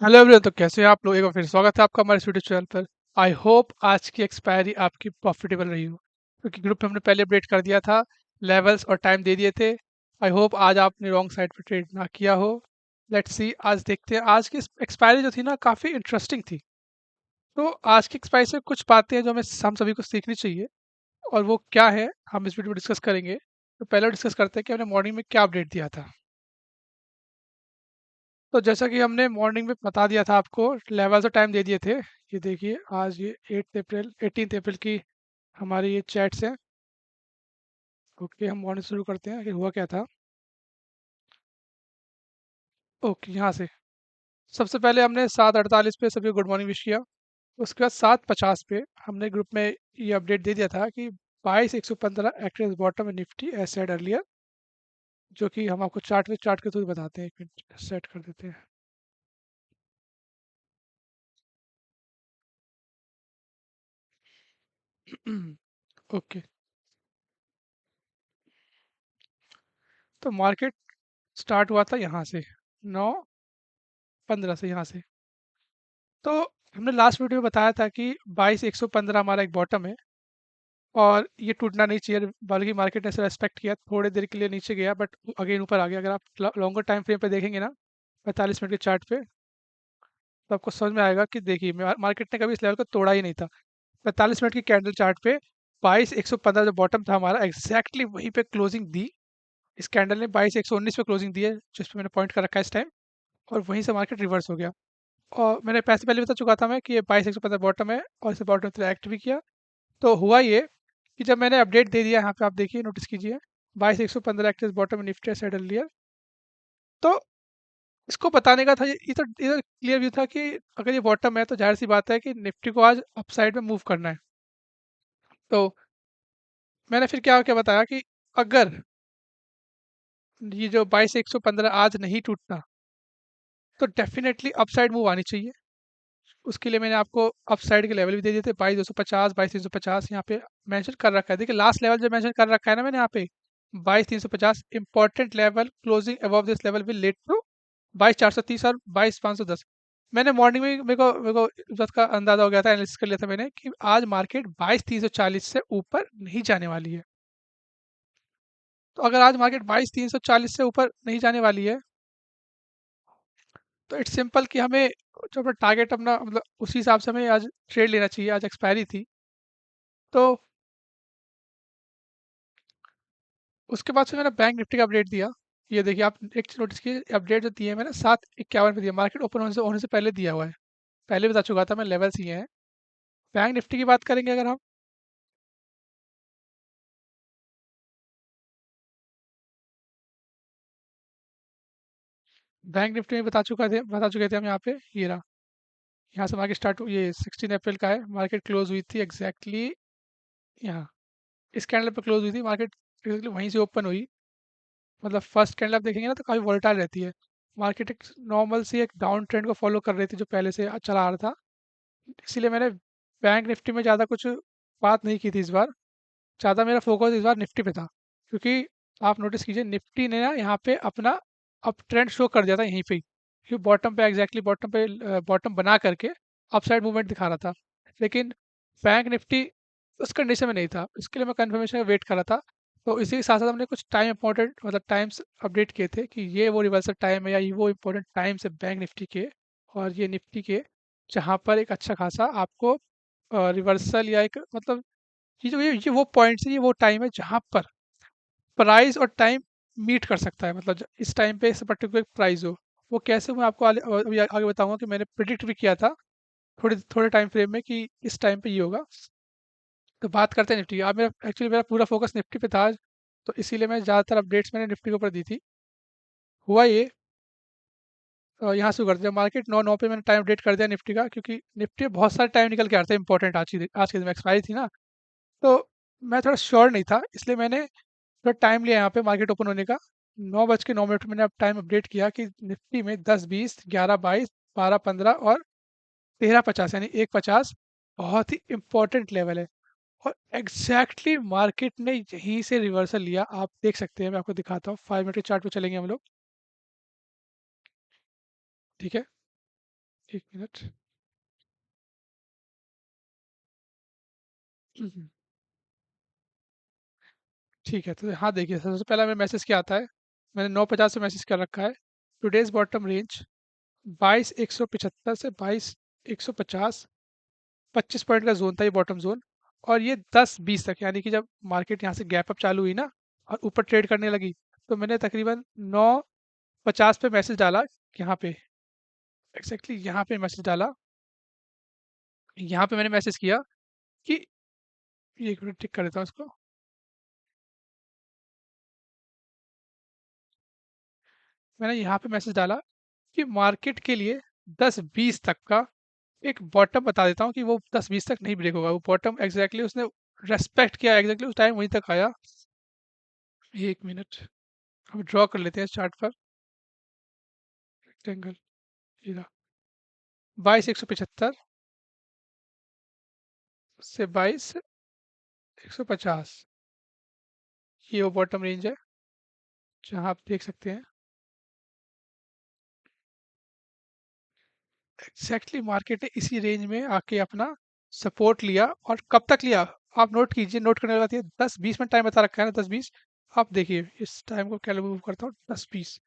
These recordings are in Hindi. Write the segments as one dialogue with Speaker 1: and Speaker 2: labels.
Speaker 1: Hello everyone. तो कैसे हैं आप लोग? एक बार फिर स्वागत है आपका हमारे यूट्यूब चैनल पर। आई होप आज की एक्सपायरी आपकी प्रॉफिटेबल रही हो, क्योंकि ग्रुप में हमने पहले अपडेट कर दिया था, लेवल्स और टाइम दे दिए थे। आई होप आज आपने रॉन्ग साइड पर ट्रेड ना किया हो। लेट्स सी, आज देखते हैं। आज की एक्सपायरी जो थी ना, काफ़ी इंटरेस्टिंग थी। तो आज की एक्सपायरी से कुछ बातें हैं जो हमें हम सभी को सीखनी चाहिए, और वो क्या है हम इस वीडियो में डिस्कस करेंगे। तो पहले डिस्कस करते हैं कि हमने मॉर्निंग में क्या अपडेट दिया था। तो जैसा कि हमने मॉर्निंग में बता दिया था आपको, लेवल्स और टाइम दे दिए थे। ये देखिए, आज ये 18 अप्रैल की हमारी ये चैट्स हैं। ओके, हम मॉर्निंग शुरू करते हैं कि हुआ क्या था। ओके, यहाँ से सबसे पहले हमने 7:48 पे सभी को गुड मॉर्निंग विश किया। उसके बाद 7:50 पे हमने ग्रुप में ये अपडेट दे दिया था कि 22,115 active bottom Nifty as said earlier, जो कि हम आपको चार्ट के थ्रू बताते हैं। एक मिनट सेट कर देते हैं। ओके, तो मार्केट स्टार्ट हुआ था यहाँ से 9:15 से, यहाँ से। तो हमने लास्ट वीडियो में बताया था कि 22,115 हमारा एक बॉटम है, और ये टूटना नहीं चाहिए, बल्कि मार्केट ने इसे रेस्पेक्ट किया। थोड़ी देर के लिए नीचे गया, बट अगेन ऊपर आ गया। अगर आप लॉन्गर टाइम फ्रेम पे देखेंगे ना, 45 मिनट के चार्ट पे, तो आपको समझ में आएगा कि देखिए, मार्केट ने कभी इस लेवल को तोड़ा ही नहीं था। 45 मिनट की कैंडल चार्ट पे 22,115 जो बॉटम था हमारा, एग्जैक्टली वहीं पे क्लोजिंग दी। इस कैंडल ने 22,119 पे क्लोजिंग दी है, जिस पे मैंने पॉइंट कर रखा है इस टाइम। और वहीं से मार्केट रिवर्स हो गया। और मैंने पैसे पहले बता चुका था मैं कि ये 22,115 बॉटम है, और इसे बॉटम से एक्ट भी किया। तो हुआ ये कि जब मैंने अपडेट दे दिया, यहाँ पे आप देखिए, नोटिस कीजिए, 22,115 एक्टिव बॉटम निफ्टी सेटल लिया। तो इसको बताने का था, ये तो इधर क्लियर व्यू था कि अगर ये बॉटम है तो जाहिर सी बात है कि निफ्टी को आज अपसाइड में मूव करना है। तो मैंने फिर क्या क्या बताया कि अगर ये जो 22,115 आज नहीं टूटता, तो डेफिनेटली अपसाइड मूव आनी चाहिए। उसके लिए मैंने आपको अपसाइड के लेवल भी दे दिए थे, 22,250, 22,350 यहाँ पे मेंशन कर रखा है। देखिए, लास्ट लेवल जो मेंशन कर रखा है ना मैंने यहाँ पे, 22,350 important level, closing above this level will lead to 22,430 और 22,510। मैंने मॉर्निंग में मेरे को इस बात का अंदाजा हो गया था, एनालिसिस कर लिया था मैंने कि आज मार्केट 22,340 से ऊपर नहीं जाने वाली है। तो अगर आज मार्केट 22,340 से ऊपर नहीं जाने वाली है, तो इट्स सिंपल कि हमें जो अपना टारगेट, अपना मतलब उसी हिसाब से हमें आज ट्रेड लेना चाहिए। आज एक्सपायरी थी। तो उसके बाद से मैंने बैंक निफ्टी का अपडेट दिया। ये देखिए, आप एक चीज़ नोटिस कीजिए, अपडेट जो दिए है मैंने 7:51 पे दिया। मार्केट ओपन होने से पहले दिया हुआ है। पहले बता चुका था मैं, लेवल्स ये हैं। बैंक निफ्टी की बात करेंगे अगर हम, बैंक निफ्टी में बता चुके थे हम। यहाँ पे ये रहा, यहाँ से मार्केट स्टार्ट हुई, ये 16 अप्रैल का है। मार्केट क्लोज हुई थी एग्जैक्टली यहाँ, इस कैंडल पे क्लोज हुई थी मार्केट। एग्जैक्टली वहीं से ओपन हुई। मतलब फर्स्ट कैंडल आप देखेंगे ना, तो काफ़ी वोलेटाइल रहती है। मार्केट एक नॉर्मल सी एक डाउन ट्रेंड को फॉलो कर रही थी, जो पहले से चला आ रहा था। इसीलिए मैंने बैंक निफ्टी में ज़्यादा कुछ बात नहीं की थी इस बार। ज़्यादा मेरा फोकस इस बार निफ्टी पे था, क्योंकि आप नोटिस कीजिए, निफ्टी ने ना यहाँ पे अपना अप ट्रेंड शो कर दिया था यहीं पे ही। क्योंकि बॉटम पे, एग्जैक्टली बॉटम पे बॉटम बना करके अपसाइड मूवमेंट दिखा रहा था। लेकिन बैंक निफ्टी उस कंडीशन में नहीं था, इसके लिए मैं कंफर्मेशन का वेट कर रहा था। तो इसी के साथ साथ हमने कुछ टाइम इंपॉर्टेंट, मतलब टाइम्स अपडेट किए थे कि ये वो रिवर्सल टाइम है, या ये वो इंपॉर्टेंट टाइम्स है बैंक निफ्टी के और ये निफ्टी के, जहाँ पर एक अच्छा खासा आपको रिवर्सल, या एक मतलब ये वो पॉइंट्स है, ये वो टाइम है जहाँ पर प्राइस और टाइम मीट कर सकता है। मतलब इस टाइम पे इस पर्टिकुलर प्राइस हो, वो कैसे, मैं आपको अभी आगे बताऊंगा। कि मैंने प्रिडिक्ट भी किया था थोड़े थोड़े टाइम फ्रेम में कि इस टाइम पे ये होगा। तो बात करते हैं निफ्टी। अब मेरा एक्चुअली मेरा पूरा फोकस निफ्टी पे था आज, तो इसीलिए मैं ज़्यादातर अपडेट्स मैंने निफ्टी के ऊपर दी थी। हुआ ये, यहाँ से कर दिया मार्केट 9:09 पे मैंने टाइम अपडेट कर दिया निफ्टी का, क्योंकि निफ्टी में बहुत सारे टाइम निकल के आ रहे थे इंपॉर्टेंट। आज के दिन में एक्सपायरी थी ना, तो मैं थोड़ा श्योर नहीं था, इसलिए मैंने थोड़ा टाइम लिया यहाँ पे मार्केट ओपन होने का। 9:09 मैंने अब टाइम अपडेट किया कि निफ्टी में 10:20, 11:22, 12:15 और 13:50, यानी 1:50 बहुत ही इंपॉर्टेंट लेवल है। और एग्जैक्टली मार्केट ने यहीं से रिवर्सल लिया। आप देख सकते हैं, मैं आपको दिखाता हूँ। 5 मिनट के चार्ट पे चलेंगे हम लोग, ठीक है। एक मिनट। हम्म, ठीक है, तो हाँ देखिए, सबसे पहला मेरा मैसेज क्या आता है, मैंने 9:50 से मैसेज कर रखा है, टुडेज बॉटम रेंज 22,175 से 22,150, 25 पॉइंट का जोन था ये बॉटम जोन। और ये 10-20 तक, यानी कि जब मार्केट यहाँ से गैप अप चालू हुई ना और ऊपर ट्रेड करने लगी, तो मैंने तकरीबन 9:50 पे मैसेज डाला, यहाँ पे एग्जैक्टली यहाँ पे मैसेज डाला, यहाँ पे मैंने मैसेज किया कि, ये एक मिनट टिक कर देता हूँ इसको। मैंने यहाँ पे मैसेज डाला कि मार्केट के लिए 10-20 तक का एक बॉटम बता देता हूँ कि वो 10-20 तक नहीं ब्रेक होगा, वो बॉटम एग्जैक्टली उसने रेस्पेक्ट किया, एग्जैक्टली उस टाइम वहीं तक आया। एक मिनट, हम ड्रॉ कर लेते हैं इस चार्ट पर रेक्टेंगल, ये रहा, 22,175 से 22,150, ये वो बॉटम रेंज है जहाँ आप देख सकते हैं एग्जैक्टली मार्केट ने इसी रेंज में आके अपना सपोर्ट लिया। और कब तक लिया, आप नोट कीजिए, नोट करने वाली बात ये, 10-20 में टाइम बता रखा है ना, 10-20। आप देखिए इस टाइम को कैसे मूव करता हूँ, 10-20,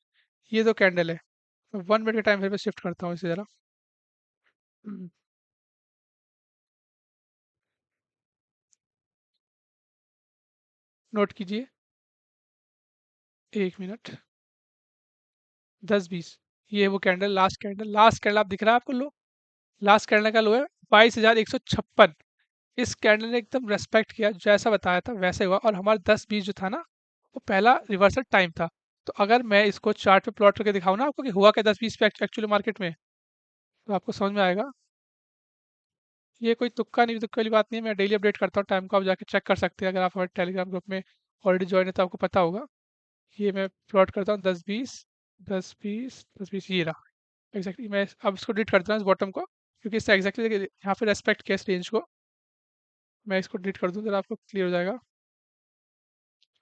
Speaker 1: ये जो कैंडल है, 1 मिनट के टाइम फ्रेम पे शिफ्ट करता हूँ इसे जरा। हम्म, नोट कीजिए, एक मिनट, 10-20, ये वो कैंडल, लास्ट कैंडल आप दिख रहा है आपको लो, लास्ट कैंडल का लो है 22,156। इस कैंडल ने एकदम रेस्पेक्ट किया, जैसा बताया था वैसे हुआ, और हमारा 10-20 जो था ना, वो पहला रिवर्सल टाइम था। तो अगर मैं इसको चार्ट पे प्लॉट करके दिखाऊँ ना आपको कि हुआ क्या 10-20 पे एक्चुअली मार्केट में, तो आपको समझ में आएगा। ये कोई तुक्का नहीं, तुक्के वाली बात नहीं है, मैं डेली अपडेट करता हूँ टाइम को, आप जाके चेक कर सकते हैं, अगर आप हमारे टेलीग्राम ग्रुप में ऑलरेडी ज्वाइन है तो आपको पता होगा। ये मैं प्लॉट करता हूँ 10-20, 10-20, 10-20, ये रहा एग्जैक्टली। मैं अब इसको डिलीट करता हूँ इस बॉटम को, क्योंकि इससे एग्जैक्टली यहाँ पे रेस्पेक्ट किया इस रेंज को। मैं इसको डिलीट कर दूँ जरा, आपको क्लियर हो जाएगा।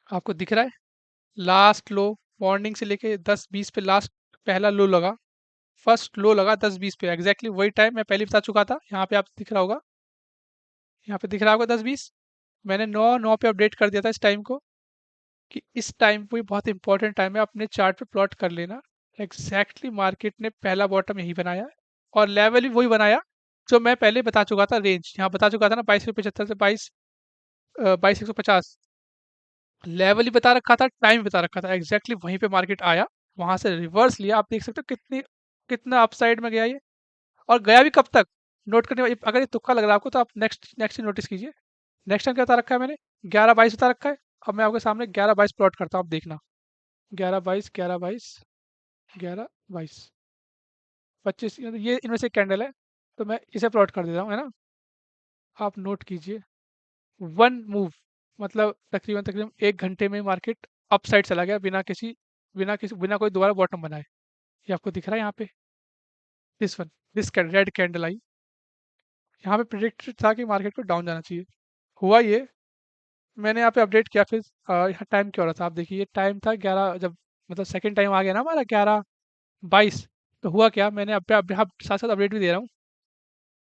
Speaker 1: आपको दिख रहा है लास्ट लो, मॉर्निंग से लेके 10-20 पे लास्ट पहला लो लगा, फर्स्ट लो लगा 10-20 पे, एग्जैक्टली वही टाइम मैं पहले बता चुका था, यहाँ पे आप दिख रहा होगा, यहाँ पे दिख रहा होगा 10-20। मैंने 9:09 पे अपडेट कर दिया था इस टाइम को, कि इस टाइम पे बहुत इंपॉर्टेंट टाइम है, अपने चार्ट पे प्लॉट कर लेना। एग्जैक्टली मार्केट ने पहला बॉटम यही बनाया है, और लेवल भी वही बनाया जो मैं पहले बता चुका था, रेंज यहाँ बता चुका था ना, 22,75 से 22,150, लेवल ही बता रखा था, टाइम बता रखा था, एग्जैक्टली वहीं पे मार्केट आया, वहां से रिवर्स लिया। आप देख सकते हो कितनी, कितना अपसाइड में गया ये, और गया भी कब तक, नोट करने अगर ये तुक्का लग रहा है आपको, तो आप नेक्स्ट नेक्स्ट नोटिस कीजिए। नेक्स्ट टाइम क्या बता रखा है मैंने, 11-22 बता रखा है। अब मैं आपके सामने 11-22 प्लॉट करता हूँ, आप देखना, 11-22, 11-22, 11-22, 25, ये इनमें से कैंडल है, तो मैं इसे प्लॉट कर देता हूँ, है ना। आप नोट कीजिए, वन मूव, मतलब तकरीबन तकरीबन 1 घंटे में मार्केट अप साइड चला गया, बिना कोई दोबारा बॉटम बनाए। ये आपको दिख रहा है यहाँ पे, this one, this red candle आई, यहाँ पे प्रिडिक्ट था कि मार्केट को डाउन जाना चाहिए, हुआ ये। मैंने यहाँ पे अपडेट किया, फिर यहाँ टाइम क्या हो रहा था, आप देखिए ये टाइम था 11, जब मतलब सेकंड टाइम आ गया ना हमारा 11-22, तो हुआ क्या, मैंने अब साथ साथ अपडेट भी दे रहा हूँ।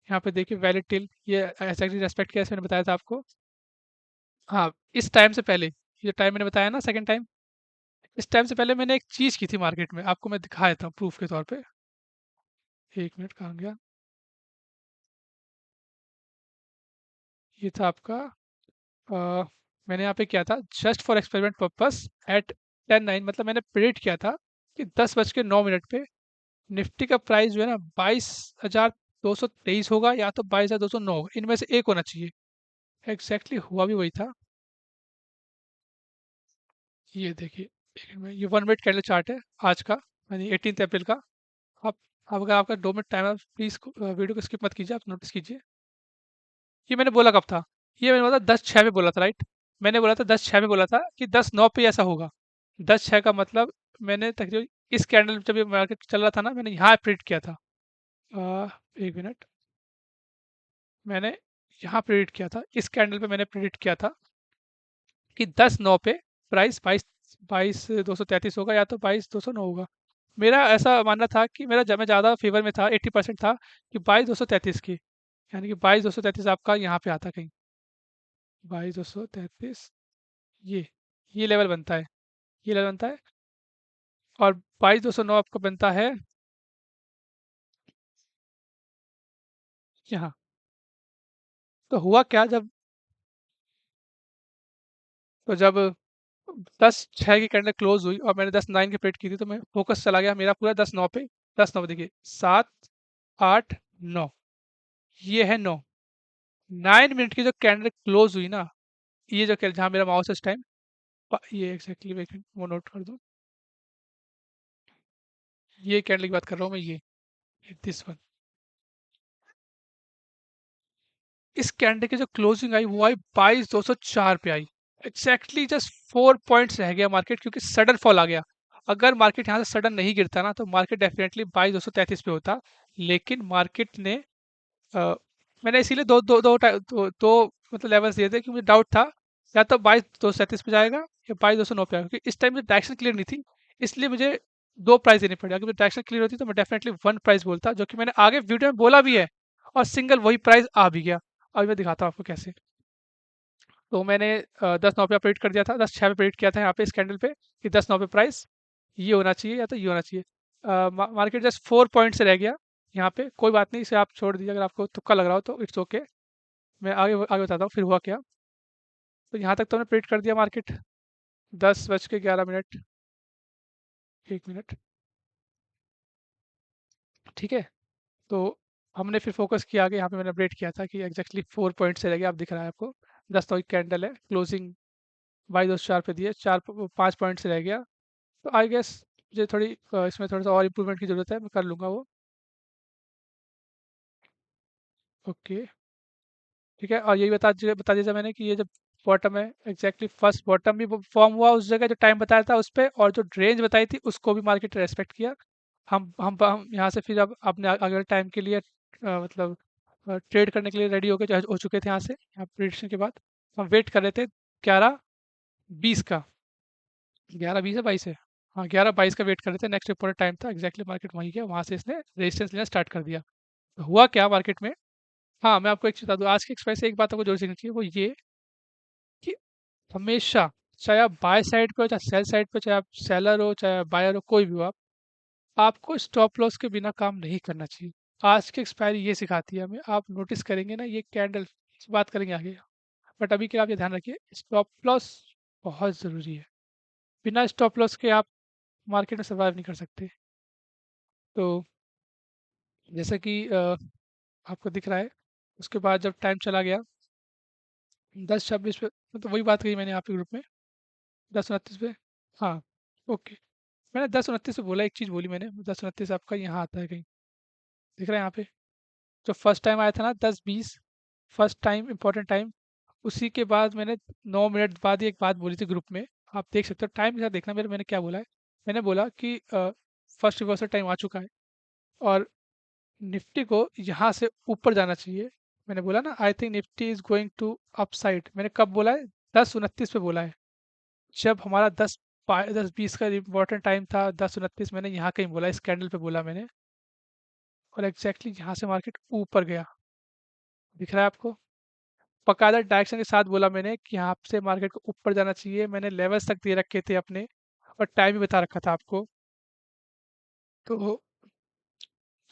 Speaker 1: यहाँ पे देखिए वैलिड टिल, ये एग्जैक्टली रेस्पेक्ट किया, मैंने बताया था आपको। हाँ, इस टाइम से पहले, ये टाइम मैंने बताया ना सेकंड टाइम, इस टाइम से पहले मैंने एक चीज़ की थी मार्केट में, आपको मैं दिखा देता हूँ प्रूफ के तौर पे। एक मिनट, कहाँ गया, ये था आपका, अ, मैंने यहाँ पे किया था just for experiment purpose at 10-9, मतलब मैंने प्रेडिक्ट किया था कि 10:09 पे निफ्टी का प्राइस जो है ना 22,223 होगा, या तो 22,209 होगा, इनमें से एक होना चाहिए। एग्जैक्टली हुआ भी वही था। ये देखिए, ये 1 मिनट कैंडल चार्ट है आज का, यानी 18 अप्रैल का। आप आप अगर आपका 2 मिनट टाइम है, प्लीज़ वीडियो को स्किप मत कीजिए, आप नोटिस कीजिए। ये मैंने बोला कब था, ये मैंने बोला 10:06 पे बोला था, राइट। मैंने बोला था 10:06 पे बोला था कि 10:09 पे ऐसा होगा। 10:06 का मतलब, मैंने तकरीबन इस कैंडल जब ये मार्केट चल रहा था ना, मैंने यहाँ प्रिडिक्ट किया था। एक मिनट, मैंने यहाँ प्रिडिक्ट किया था, इस कैंडल पे मैंने प्रिडिक्ट किया था कि 10:09 पे प्राइस 22,233 होगा, या तो 22,209 होगा। मेरा ऐसा मानना था कि मैं ज़्यादा फेवर में था, 80% था कि 22,233 की, यानी कि 22,233 आपका यहाँ पे आता कहीं, 22,233, ये ये लेवल बनता है, ये लेवल बनता है, और 22,209 आपका बनता है यहाँ। तो हुआ क्या, जब 10/6 की कैंडल क्लोज हुई और मैंने 10/9 की प्रेडिक्ट की थी, तो मैं फोकस चला गया मेरा पूरा 10/9 पे। 10/9 पे देखिए, 7, 8, 9, ये है 9। 9 मिनट की जो कैंडल क्लोज हुई ना, ये जो जहाँ मेरा माउस है इस टाइम, ये एग्जैक्टली वेट वो नोट कर दो, ये कैंडल की बात कर रहा हूँ मैं, ये दिस वन। इस कैंडल की जो क्लोजिंग आई वो आई 22,204 पे आई। एग्जैक्टली जस्ट 4 पॉइंट्स रह गया मार्केट, क्योंकि सडन फॉल आ गया। अगर मार्केट यहाँ से सडन नहीं गिरता ना, तो मार्केट डेफिनेटली 22,233 पे होता। लेकिन मार्केट ने अ, मैंने इसीलिए दो मतलब लेवल्स दिए थे, क्योंकि मुझे डाउट था या तो 22,237 पे जाएगा या 22,209 पे आएगा, क्योंकि इस टाइम में डायरेक्शन क्लियर नहीं थी। इसलिए मुझे दो प्राइस देनी पड़ी। अगर डायरेक्शन क्लियर होती तो मैं डेफिनेटली वन प्राइस बोलता, जो कि मैंने आगे वीडियो में बोला भी है, और सिंगल वही प्राइस आ भी गया। अभी मैं दिखाता हूँ आपको कैसे। तो मैंने 10/9 पे अपडेट कर दिया था, 10/6 पे अपडेट किया था यहाँ पे इस कैंडल पे, कि 10/9 पे प्राइस ये होना चाहिए या तो ये होना चाहिए। मार्केट जस्ट 4 पॉइंट से रह गया यहाँ पे। कोई बात नहीं, इसे आप छोड़ दीजिए, अगर आपको तुक्का लग रहा हो तो इट्स ओके। मैं आगे आगे बताता हूँ फिर हुआ क्या। तो यहाँ तक तो मैंने प्रेडिक्ट कर दिया मार्केट। 10:11, 1 मिनट, ठीक है। तो हमने फिर फोकस किया आगे, यहाँ पे मैंने अपडेट किया था कि एग्जैक्टली 4 पॉइंट से रह गया, आप दिख रहा है आपको। 10/9 की कैंडल है, क्लोजिंग 22,4 पे दी है, 5 पॉइंट से रह गया। तो आई गेस मुझे थोड़ी इसमें थोड़ा सा और इम्प्रूवमेंट की ज़रूरत है, मैं कर लूँगा वो। ओके, ठीक है। और यही बता दीजिए मैंने कि ये जब बॉटम है, एग्जैक्टली फर्स्ट बॉटम भी फॉर्म हुआ उस जगह जो टाइम बताया था उस पे, और जो रेंज बताई थी उसको भी मार्केट रेस्पेक्ट किया। हम यहाँ से फिर अब अपने अगले टाइम के लिए मतलब ट्रेड करने के लिए रेडी हो चुके थे यहाँ से, यहाँ प्रिडिक्शन के बाद। हम वेट कर रहे थे 11:20 का, 11:20 है 22 है, हाँ 11:22 का वेट कर रहे थे। नेक्स्ट रिपोर्ट टाइम था, एग्जैक्टली मार्केट वहीं गया, वहाँ से इसने रेजिस्टेंस लेना स्टार्ट कर दिया। तो हुआ क्या मार्केट में। हाँ, मैं आपको एक चीज़ बता दूँ, आज के एक्सपायरी से एक बात आपको ज़रूर सीखनी चाहिए, वो ये कि हमेशा, चाहे आप बाय साइड पे हो, चाहे सेल साइड पे, चाहे आप सेलर हो, चाहे आप बायर हो, कोई भी हो आप, आपको स्टॉप लॉस के बिना काम नहीं करना चाहिए। आज की एक्सपायरी ये सिखाती है हमें। आप नोटिस करेंगे ना, ये कैंडल, इस बात करेंगे आगे। बट अभी के लिए आप ये ध्यान रखिए, स्टॉप लॉस बहुत ज़रूरी है। बिना स्टॉप लॉस के आप मार्केट में सर्वाइव नहीं कर सकते। तो जैसा कि आपको दिख रहा है, उसके बाद जब टाइम चला गया 10:26 पे, मतलब वही बात कही मैंने यहाँ पे ग्रुप में, 10:29 पे। हाँ, ओके। मैंने 10:29 पे बोला, एक चीज़ बोली मैंने, 10:29 आपका यहाँ आता है कहीं, दिख रहा है यहाँ पे। जो फर्स्ट टाइम आया था ना 10:20, फर्स्ट टाइम इंपॉर्टेंट टाइम, उसी के बाद मैंने 9 मिनट बाद ही एक बात बोली थी ग्रुप में। आप देख सकते हो, टाइम के साथ देखना मेरे, मैंने क्या बोला है। मैंने बोला कि फर्स्ट रिवर्सल टाइम आ चुका है, और निफ्टी को यहाँ से ऊपर जाना चाहिए। मैंने बोला ना, I think Nifty is going to upside. मैंने कब बोला है, 10:29 पे बोला है, जब हमारा 10:20 का इम्पोर्टेंट टाइम था। 10:29 मैंने यहाँ कहीं बोला, इस कैंडल पे बोला मैंने, और एग्जैक्टली यहाँ से मार्केट ऊपर गया, दिख रहा है आपको। बकायदा डायरेक्शन के साथ बोला मैंने कि यहाँ से मार्केट को ऊपर जाना चाहिए। मैंने लेवल्स तक दे रखे थे अपने, और टाइम भी बता रखा था आपको। तो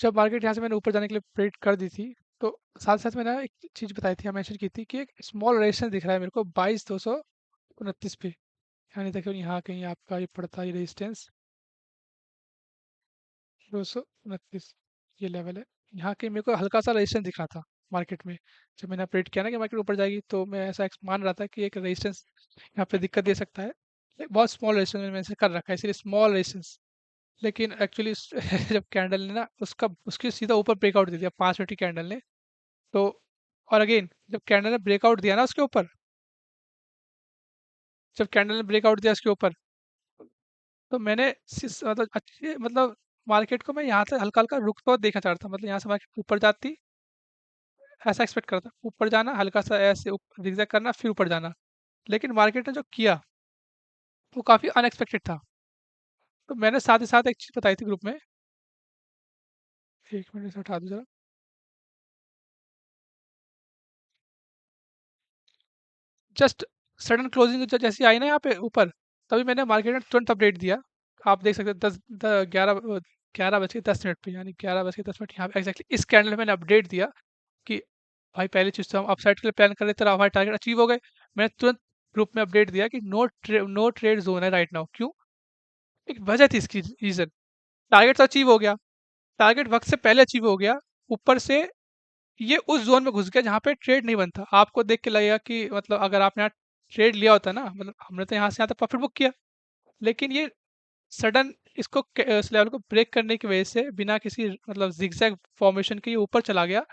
Speaker 1: जब मार्केट यहाँ से मैंने ऊपर जाने के लिए प्रेडिक्ट कर दी थी, तो साथ साथ मैंने एक चीज़ बताई थी, मेंशन की थी कि एक स्मॉल रेजिस्टेंस दिख रहा है मेरे को 22,229 पे। यानी देखो यहाँ कहीं आपका ये पड़ता है रेजिस्टेंस, 229, ये लेवल है। यहाँ कहीं मेरे को हल्का सा रेजिस्टेंस दिख रहा था मार्केट में। जब मैंने प्रेडिक्ट किया ना कि मार्केट ऊपर जाएगी, तो मैं ऐसा मान रहा था कि एक रेजिस्टेंस यहाँ पे दिक्कत दे सकता है। एक बहुत स्मॉल रेजिस्टेंस मैंने ऐसे कर रखा है, इसलिए स्मॉल रेजिस्टेंस। लेकिन एक्चुअली जब कैंडल ने ना उसका उसके सीधा ऊपर ब्रेकआउट दे दिया 5 मिनट की कैंडल ने। तो और अगेन जब कैंडल ने ब्रेकआउट दिया ना उसके ऊपर, जब कैंडल ने ब्रेकआउट दिया उसके ऊपर, तो मैंने मतलब अच्छे मतलब मार्केट को मैं यहाँ से हल्का हल्का रुकता हुआ देखना चाह रहा था। मतलब यहाँ से मार्केट ऊपर जाती, ऐसा एक्सपेक्ट कर रहा था, ऊपर जाना हल्का सा ऐसे जिगजैग करना फिर ऊपर जाना। लेकिन मार्केट ने जो किया वो काफ़ी अनएक्सपेक्टेड था। तो मैंने साथ ही साथ एक चीज़ बताई थी ग्रुप में, 1 मिनट इसे हटा दो ज़रा। जस्ट सडन क्लोजिंग जैसी आई ना यहाँ पे ऊपर, तभी मैंने मार्केट में तुरंत अपडेट दिया। आप देख सकते हैं 10 द 11 बज के 10 मिनट पे, यानी 11 बज के 10 मिनट यहाँ पे एग्ज़ैक्टली इस कैंडल में मैंने अपडेट दिया कि भाई पहली चीज़ तो हम अपसाइड के लिए प्लान कर रहे थे और हमारे टारगेट अचीव हो गए। मैंने तुरंत ग्रुप में अपडेट दिया कि नो ट्रेड ज़ोन है राइट नाउ। क्यों? एक वजह थी इसकी रीज़न। टारगेट तो अचीव हो गया, टारगेट वक़्त से पहले अचीव हो गया, ऊपर से ये उस ज़ोन में घुस गया जहाँ पे ट्रेड नहीं बनता। आपको देख के लगेगा कि मतलब अगर आपने यहाँ ट्रेड लिया होता ना, मतलब हमने तो यहाँ से यहाँ तक प्रॉफ़िट बुक किया, लेकिन ये सडन इसको इस लेवल को ब्रेक करने की वजह से बिना किसी मतलब ज़िगज़ैग फ़ॉर्मेशन के ये ऊपर चला गया।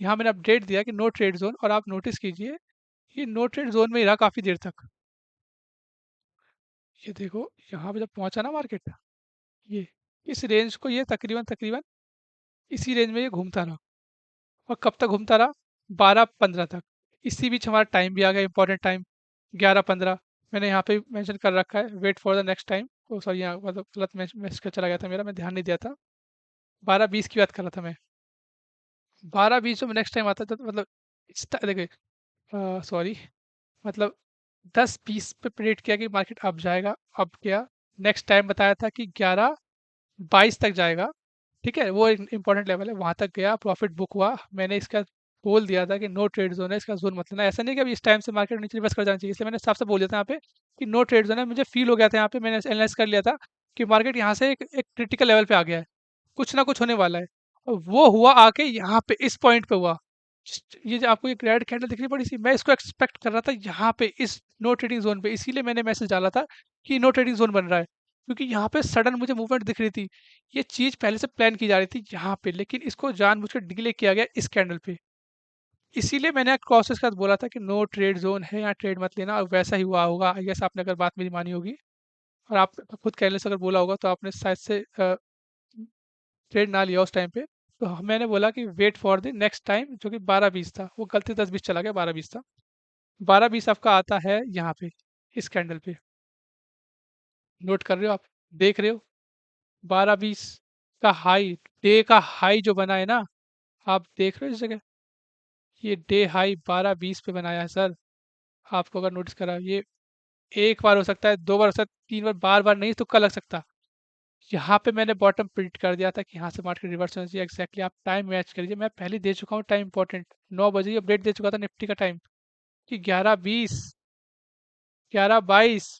Speaker 1: यहाँ मैंने अपडेट दिया कि नो ट्रेड ज़ोन, और आप नोटिस कीजिए, ये नो ट्रेड ज़ोन में ही रहा काफ़ी देर तक। ये देखो, यहाँ पे जब पहुँचा ना मार्केट, ये इस रेंज को ये तकरीबन इसी रेंज में ये घूमता रहा। और कब तक घूमता रहा? 12:15 तक। इसी बीच हमारा टाइम भी आ गया, इंपॉर्टेंट टाइम 11:15। मैंने यहाँ पे मेंशन कर रखा है, wait for the next time. Oh sorry, यहाँ मतलब गलत मैसेज का चला गया था मेरा, मैं ध्यान नहीं दिया था। 12:20 की बात कर रहा था मैं। 12:20 जब नेक्स्ट टाइम आता था तो मतलब देखिए, सॉरी, मतलब 10:20 पे प्रेडिक्ट किया कि मार्केट अप जाएगा, अप गया। नेक्स्ट टाइम बताया था कि 11:22 तक जाएगा। ठीक है? वो एक इम्पोर्टेंट लेवल है, वहाँ तक गया, प्रॉफ़िट बुक हुआ। मैंने इसका बोल दिया था कि नो ट्रेड ज़ोन है, इसका ज़ोन मत लेना। ऐसा नहीं है कि अभी इस टाइम से मार्केट नीचे रिवर्स कर जाना चाहिए, इसलिए मैंने साफ-साफ बोल दिया था यहाँ पे कि नो ट्रेड ज़ोन है। मुझे फ़ील हो गया था यहाँ पे, मैंने एनालाइज़ कर लिया था कि मार्केट यहाँ से एक क्रिटिकल लेवल पे आ गया है, कुछ ना कुछ होने वाला है। और वो हुआ आके यहाँ पे इस पॉइंट पे हुआ। ये जो आपको एक रेड कैंडल दिख रही बड़ी सी, मैं इसको एक्सपेक्ट कर रहा था यहाँ पे इस नो ट्रेडिंग ज़ोन पे, इसीलिए मैंने मैसेज डाला था कि नो ट्रेडिंग ज़ोन बन रहा है। क्योंकि यहाँ पे सडन मुझे मूवमेंट दिख रही थी। ये चीज़ पहले से प्लान की जा रही थी यहाँ पे, लेकिन इसको जानबूझकर डिले किया गया इस कैंडल पे। इसीलिए मैंने क्लॉज़ेस के साथ बोला था कि नो ट्रेड ज़ोन है, यहाँ ट्रेड मत लेना, और वैसा ही हुआ होगा। आई गेस आपने अगर बात मेरी मानी होगी और आप खुद कैंडल से अगर बोला होगा तो आपने शायद से ट्रेड ना लिया उस टाइम पे। तो मैंने बोला कि wait for the next time, जो कि 12:20 था। वो गलती 10:20 चला गया, 12:20 था। 12:20 आपका आता है यहाँ पे, इस कैंडल पे। नोट कर रहे हो आप? देख रहे हो? 12:20 का हाई, डे का हाई जो बना है ना, आप देख रहे हो इस जगह? ये डे हाई 12:20 पे बनाया है सर। आपको अगर नोटिस करा, ये एक बार हो सकता है, 2 बार हो सकता है, 3 बार, बार-बार नहीं तुक्का लग सकता। यहाँ पे मैंने बॉटम प्रिडिक्ट कर दिया था कि यहाँ से मार्केट रिवर्स होना चाहिए। एग्ज़ैक्टली आप टाइम मैच करिए, मैं पहले ही दे चुका हूँ टाइम इम्पोर्टेंट। 9 बजे ही अपडेट दे चुका था निफ्टी का टाइम कि 11:20, 11:22,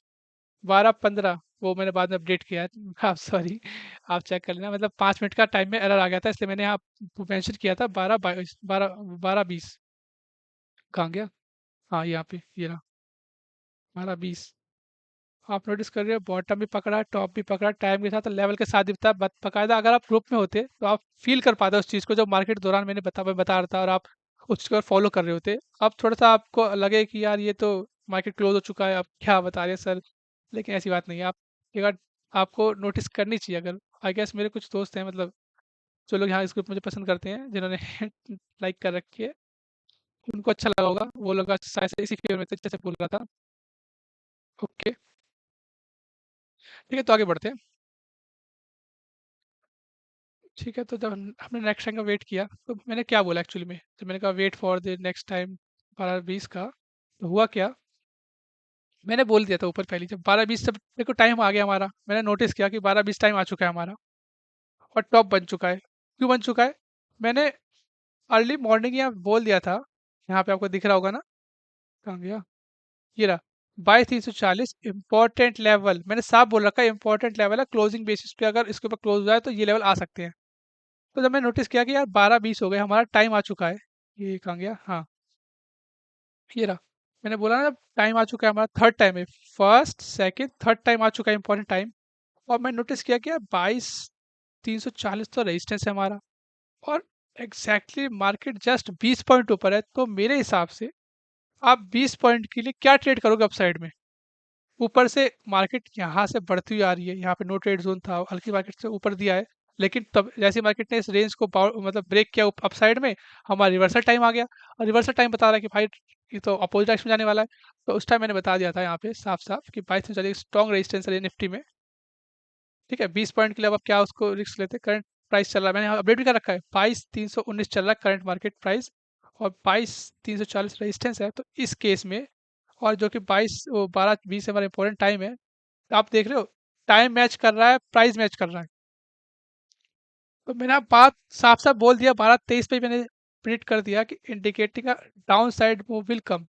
Speaker 1: 12:15, वो मैंने बाद में अपडेट किया है। आप सॉरी, आप चेक कर लेना, मतलब 5 मिनट का टाइम में एरर आ गया था, इसलिए मैंने यहाँ मेंशन किया था 12:22, 12:20। कहाँ गया? हाँ, यहाँ पे ये रहा, 12:20। आप नोटिस कर रहे हो, बॉटम भी पकड़ा, टॉप भी पकड़ा, टाइम के साथ, लेवल के साथ भी था बकायदा। अगर आप ग्रुप में होते तो आप फील कर पाते उस चीज़ को, जब मार्केट दौरान मैं बता रहा था और आप उस चीज़ को फॉलो कर रहे होते। अब थोड़ा सा आपको लगे कि यार ये तो मार्केट क्लोज हो चुका है, अब क्या बता रहे हैं सर, लेकिन ऐसी बात नहीं है। आप एक बार आपको नोटिस करनी चाहिए। अगर आई गेस मेरे कुछ दोस्त हैं, मतलब जो लोग यहाँ इस ग्रुप मुझे पसंद करते हैं, जिन्होंने लाइक कर रखी है, उनको अच्छा लगा होगा। वो लोग आज शायद से इसी फेवर में थे जैसे बोल रहा था। ओके, ठीक है, तो आगे बढ़ते हैं। ठीक है, तो जब हमने नेक्स्ट टाइम का वेट किया, तो मैंने क्या बोला एक्चुअली में, जब मैंने कहा wait for the next time 12:20 का, तो हुआ क्या, मैंने बोल दिया था ऊपर पहले, जब 12:20 जब मेरे को टाइम आ गया हमारा, मैंने नोटिस किया कि 12:20 टाइम आ चुका है हमारा और टॉप बन चुका है। क्यों बन चुका है? मैंने अर्ली मॉर्निंग यहाँ बोल दिया था, यहाँ पे आपको दिख रहा होगा ना, कहाँ गया, ये रहा, 22,340 इंपॉर्टेंट लेवल। मैंने साफ बोल रखा है इंपॉर्टेंट लेवल है, क्लोजिंग बेसिस पे अगर इसके ऊपर क्लोज हो जाए तो ये लेवल आ सकते हैं। तो जब मैं नोटिस किया कि यार 12:20 हो गए, हमारा टाइम आ चुका है, ये कहाँ गया, हाँ, ये रहा। मैंने बोला ना, टाइम आ चुका है हमारा, थर्ड टाइम है, फर्स्ट सेकंड थर्ड टाइम आ चुका है, इंपॉर्टेंट टाइम। और मैं नोटिस किया कि यार 22,340 तो रेजिस्टेंस है हमारा, और एग्जैक्टली मार्केट जस्ट 20 पॉइंट ऊपर है। तो मेरे हिसाब से आप 20 पॉइंट के लिए क्या ट्रेड करोगे अपसाइड में? ऊपर से मार्केट यहाँ से बढ़ती हुई आ रही है, यहाँ पे नो ट्रेड जोन था, हल्की मार्केट से ऊपर दिया है, लेकिन तब जैसे मार्केट ने इस रेंज को मतलब ब्रेक किया अपसाइड में, हमारा रिवर्सल टाइम आ गया। और रिवर्सल टाइम बता रहा है कि भाई ये तो अपोजिट डायरेक्शन में जाने वाला है। तो उस टाइम मैंने बता दिया था यहाँ पे साफ साफ कि 22 से स्ट्रॉन्ग रेजिस्टेंस है निफ्टी में। ठीक है, 20 पॉइंट के लिए अब आप क्या उसको रिस्क लेते हैं? करंट प्राइस चल रहा है, मैंने यहाँ अपडेट भी कर रखा है, 22,319 चल रहा है करंट मार्केट प्राइस, और 22,340 रेजिस्टेंस है। तो इस केस में, और जो कि 12 20 हमारा इंपॉर्टेंट टाइम है, तो आप देख रहे हो टाइम मैच कर रहा है, प्राइस मैच कर रहा है। तो मैंने आप बात साफ साफ बोल दिया, 12:23 पे मैंने प्रिडिक्ट कर दिया कि indicating down side move will come,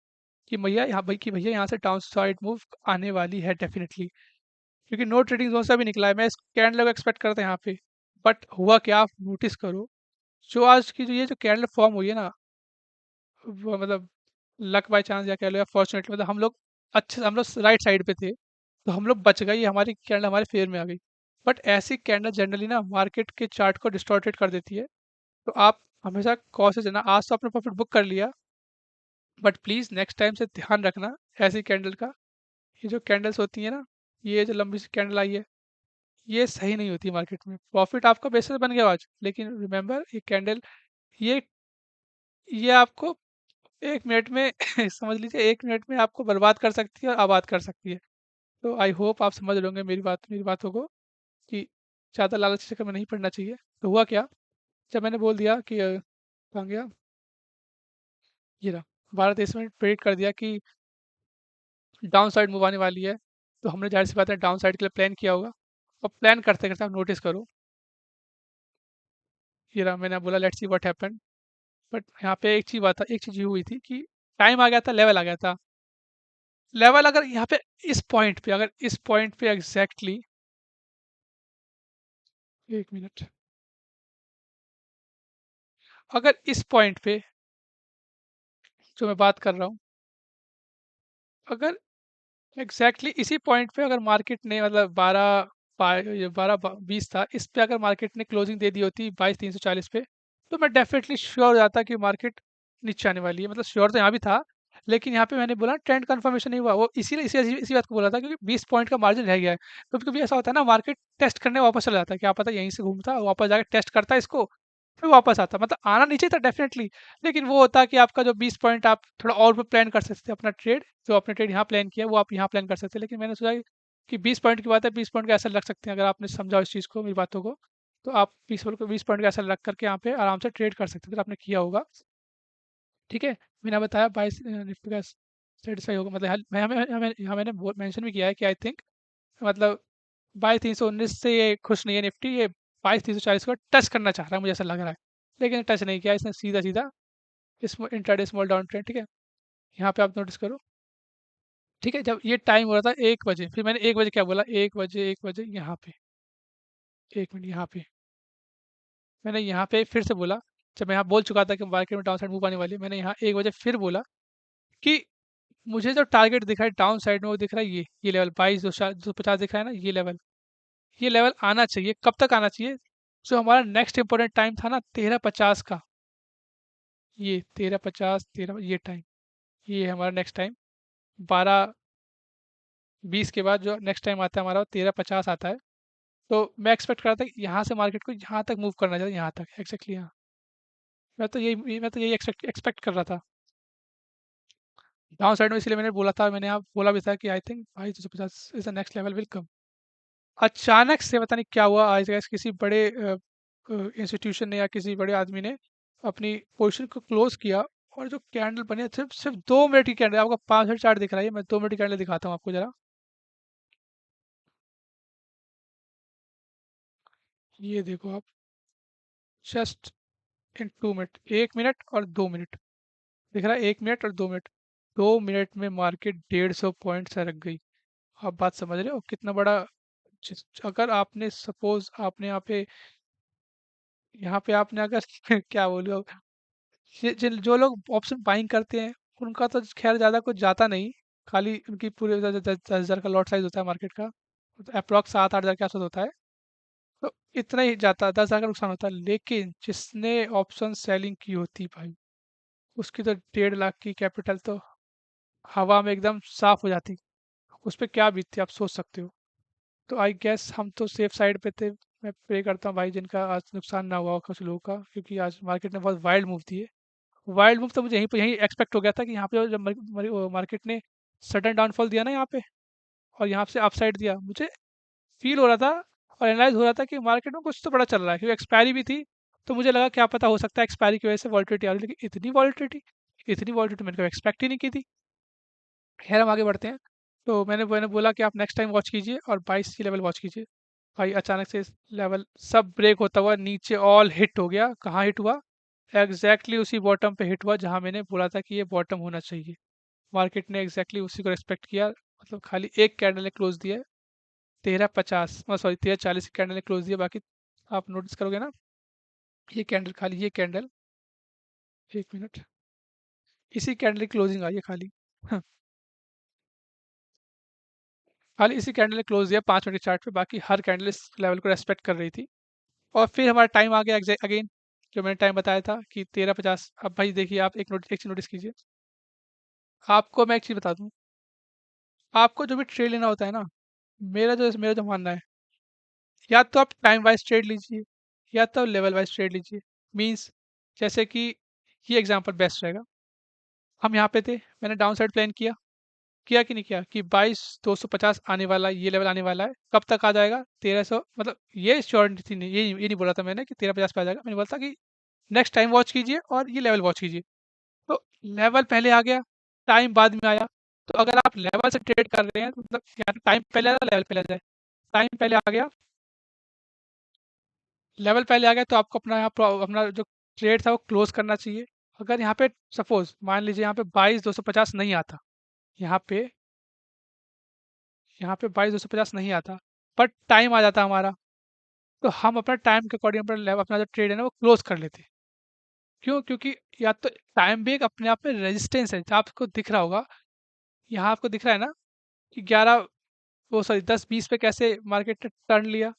Speaker 1: कि भैया यहाँ भाई, कि भैया यहाँ से डाउन साइड मूव आने वाली है डेफिनेटली, क्योंकि नो ट्रेडिंग जोन से भी निकला है। मैं इस कैंडल को एक्सपेक्ट करता यहाँ पे, बट हुआ क्या, आप नोटिस करो, जो आज की जो ये जो कैंडल फॉर्म हुई है ना, वो मतलब लक बाय चांस या कह लो, या फॉर्चुनेटली, मतलब हम लोग राइट साइड पे थे, तो हम लोग बच गए, ये हमारी कैंडल हमारे फेवर में आ गई। बट ऐसी कैंडल जनरली ना मार्केट के चार्ट को डिस्टॉर्टेड कर देती है। तो आप हमेशा कॉशियस है ना, आज तो आपने प्रॉफिट बुक कर लिया, बट प्लीज़ नेक्स्ट टाइम से ध्यान रखना ऐसी कैंडल का। ये जो कैंडल्स होती है ना, ये जो लंबी सी कैंडल आई है, ये सही नहीं होती मार्केट में। प्रॉफिट आपका बेसिस बन गया आज, लेकिन रिमेंबर ये कैंडल, ये ये आपको 1 मिनट में समझ लीजिए 1 मिनट में आपको बर्बाद कर सकती है और आबाद कर सकती है। तो आई होप आप समझ लोगे मेरी बातों को, कि ज़्यादा लालच के चक्कर में नहीं पड़ना चाहिए। तो हुआ क्या, जब मैंने बोल दिया कि कहाँ गया, ये रहा, 12-23 मिनट प्रेडिक्ट कर दिया कि डाउन साइड मूव आने वाली है, तो हमने ज़ाहिर सी बात है डाउन साइड के लिए प्लान किया होगा। और प्लान करते करते आप नोटिस करो, ये रहा, मैंने बोला let's see what happened. But यहाँ पे एक चीज़ ये हुई थी कि टाइम आ गया था, लेवल आ गया था। लेवल अगर यहाँ पे इस पॉइंट पे एग्जैक्टली, 1 मिनट, अगर इस पॉइंट पे जो मैं बात कर रहा हूँ, अगर एग्जैक्टली इसी पॉइंट पे अगर मार्केट ने मतलब 12 20 था, इस पे अगर मार्केट ने क्लोजिंग दे दी होती 22,340 पे, तो मैं डेफिनेटली श्योर हो जाता कि मार्केट नीचे आने वाली है। मतलब श्योर तो यहाँ भी था, लेकिन यहाँ पे मैंने बोला ट्रेंड कंफर्मेशन नहीं हुआ, वो इसीलिए इसी बात को बोला था, क्योंकि 20 पॉइंट का मार्जिन रह गया है। कभी कभी ऐसा होता है ना, मार्केट टेस्ट करने वापस चला जाता है, क्या पता यहीं से घूमता वापस जाकर टेस्ट करता है इसको, फिर वापस आता। मतलब आना नीचे था डेफिनेटली, लेकिन वो होता कि आपका जो 20 पॉइंट आप थोड़ा और भी प्लान कर सकते थे अपना ट्रेड, जो आपने ट्रेड यहाँ प्लान किया वो आप यहाँ प्लान कर सकते हैं। लेकिन मैंने सोचा कि 20 पॉइंट की बात है, 20 पॉइंट का असर रख सकते हैं, अगर आपने समझा इस चीज़ को, मेरी बातों को, तो आप 20 पॉइंट का असर रख करके यहाँ पे आराम से ट्रेड कर सकते हैं, अगर आपने किया होगा। ठीक है, मैंने बताया 22 निफ्टी का सेटिस्फाई होगा, मतलब हमें हमें यहाँ मैंने मेंशन भी किया है कि आई थिंक, मतलब 22,319 से ये खुश नहीं है निफ्टी, ये 22,340 को टच करना चाह रहा है, मुझे ऐसा लग रहा है। लेकिन टच नहीं किया इसने, सीधा सीधा इंट्राडे स्मॉल डाउन ट्रेंड। ठीक है, यहाँ पे आप नोटिस करो। ठीक है, जब ये टाइम हो रहा था 1 बजे, फिर मैंने 1 बजे क्या बोला, 1 बजे यहाँ पे, 1 मिनट यहाँ पे, मैंने यहाँ पे फिर से बोला, जब मैं यहाँ बोल चुका था कि मार्केट में डाउन साइड मूव आने वाली है, मैंने यहाँ 1 बजे फिर बोला कि मुझे जो टारगेट दिख रहा है डाउन साइड में, वो दिख रहा है ये लेवल 22,250 दिख रहा है ना, ये लेवल आना चाहिए। कब तक आना चाहिए, जो हमारा नेक्स्ट इंपॉर्टेंट टाइम था ना 13:50 का, ये 13:50, 13 ये टाइम, ये है हमारा नेक्स्ट टाइम। 12:20 के बाद जो नेक्स्ट टाइम आता है हमारा, वो 13:50 आता है। तो मैं एक्सपेक्ट कर रहा था कि यहाँ से मार्केट को यहाँ तक मूव करना चाहिए, यहाँ तक एग्जैक्टली यहाँ। मैं तो यही एक्सपेक्ट एक्सपेक्ट कर रहा था डाउन साइड में, इसलिए मैंने बोला था, मैंने यहाँ बोला भी था कि आई थिंक भाई 250 is the next level will come. अचानक से पता नहीं क्या हुआ आज, गैस किसी बड़े इंस्टीट्यूशन ने या किसी बड़े आदमी ने अपनी पोजीशन को क्लोज किया, और जो कैंडल बनी है, सिर्फ सिर्फ 2 मिनट की कैंडल, आपका 5 मिनट चार्ट दिख रहा है, मैं 2 मिनट की कैंडल दिखाता हूँ आपको जरा। ये देखो आप, जस्ट इन 2 मिनट, 1 मिनट और 2 मिनट, दिख रहा है 1 मिनट और 2 मिनट, 2 मिनट में मार्केट 150 पॉइंट से रख गई। आप बात समझ रहे हो कितना बड़ा, अगर आपने सपोज आपने यहाँ पे आपने अगर क्या बोलूँ, जो लोग ऑप्शन बाइंग करते हैं, उनका तो खैर ज़्यादा कुछ जाता नहीं, खाली उनकी पूरे 10,000 का लॉट साइज होता है मार्केट का, तो अप्रॉक्स 7-8 हज़ार के आसपास होता है। तो इतना ही जाता है, 10,000 का नुकसान होता है। लेकिन जिसने ऑप्शन सेलिंग की होती भाई, उसकी तो 1.5 लाख की कैपिटल तो हवा में एकदम साफ हो जाती, उस पर क्या बीतती आप सोच सकते हो। तो आई गेस हम तो सेफ साइड पे थे। मैं प्रे करता हूँ भाई जिनका आज नुकसान ना हुआ हो कुछ लोगों का, क्योंकि आज मार्केट ने बहुत वाइल्ड मूव दी है। वाइल्ड मूव तो मुझे यहीं एक्सपेक्ट हो गया था कि यहाँ पे जब मार्केट ने सडन डाउनफॉल दिया ना यहाँ पे, और यहाँ से अपसाइड दिया, मुझे फील हो रहा था और एनालाइज़ हो रहा था कि मार्केट में कुछ तो बड़ा चल रहा है, क्योंकि एक्सपायरी भी थी, तो मुझे लगा क्या पता हो सकता है एक्सपायरी की वजह से वॉलेटिलिटी आ रही है, लेकिन इतनी वॉलेटिलिटी मैंने कभी एक्सपेक्ट ही नहीं की थी। खैर हम आगे बढ़ते हैं। तो मैंने बोला कि आप नेक्स्ट टाइम वॉच कीजिए और 22 की लेवल वॉच कीजिए। भाई अचानक से लेवल सब ब्रेक होता हुआ नीचे ऑल हिट हो गया। कहाँ हिट हुआ? एग्जैक्टली उसी बॉटम पे हिट हुआ जहाँ मैंने बोला था कि ये बॉटम होना चाहिए। मार्केट ने एग्जैक्टली उसी को रिस्पेक्ट किया, मतलब खाली एक कैंडल ने क्लोज दिया है। 13.50, सॉरी 13.40 कैंडल ने क्लोज दिया। बाकी आप नोटिस करोगे ना, ये कैंडल, खाली ये कैंडल, एक मिनट, इसी कैंडल की क्लोजिंग आई है खाली। हाँ, खाली इसी कैंडल ने क्लोज दिया 5 मिनट के चार्ट पे। बाकी हर कैंडल इस लेवल को रेस्पेक्ट कर रही थी। और फिर हमारा टाइम आ गया अगेन, जो मैंने टाइम बताया था कि 13.50। अब भाई देखिए, आप एक चीज़ नोटिस कीजिए। आपको मैं एक चीज़ बता दूं, आपको जो भी ट्रेड लेना होता है ना, मेरा जो मानना है, या तो आप टाइम वाइज ट्रेड लीजिए, या तो लेवल वाइज ट्रेड लीजिए। मींस, जैसे कि ये एग्जांपल बेस्ट रहेगा। हम यहाँ पे थे, मैंने डाउन साइड प्लान किया, किया कि नहीं किया, कि 22,250 आने वाला है, ये लेवल आने वाला है, कब तक आ जाएगा 1300, मतलब ये श्योरिटी नहीं, ये नहीं बोला था मैंने कि 1350 पे आ जाएगा। मैंने बोला था कि नेक्स्ट टाइम वॉच कीजिए और ये लेवल वॉच कीजिए। तो लेवल पहले आ गया, टाइम बाद में आया। तो अगर आप लेवल से ट्रेड कर रहे हैं तो मतलब या तो टाइम पहले आया, लेवल पहले आ जाए। टाइम पहले आ गया, लेवल पहले आ गया, तो आपको अपना अपना जो ट्रेड था वो क्लोज करना चाहिए। अगर यहाँ पे सपोज मान लीजिए यहाँ पे 22,250 नहीं आता, यहाँ पे यहाँ पे 22,250 नहीं आता, बट टाइम आ जाता हमारा, तो हम अपना टाइम के अकॉर्डिंग अपना अपना जो ट्रेड है ना वो क्लोज कर लेते। क्यों? क्योंकि या तो टाइम भी एक अपने आप में रेजिस्टेंस है, जो आपको दिख रहा होगा, यहाँ आपको दिख रहा है ना कि 11, वो सॉरी 10-20 पे कैसे मार्केट ने टर्न लिया।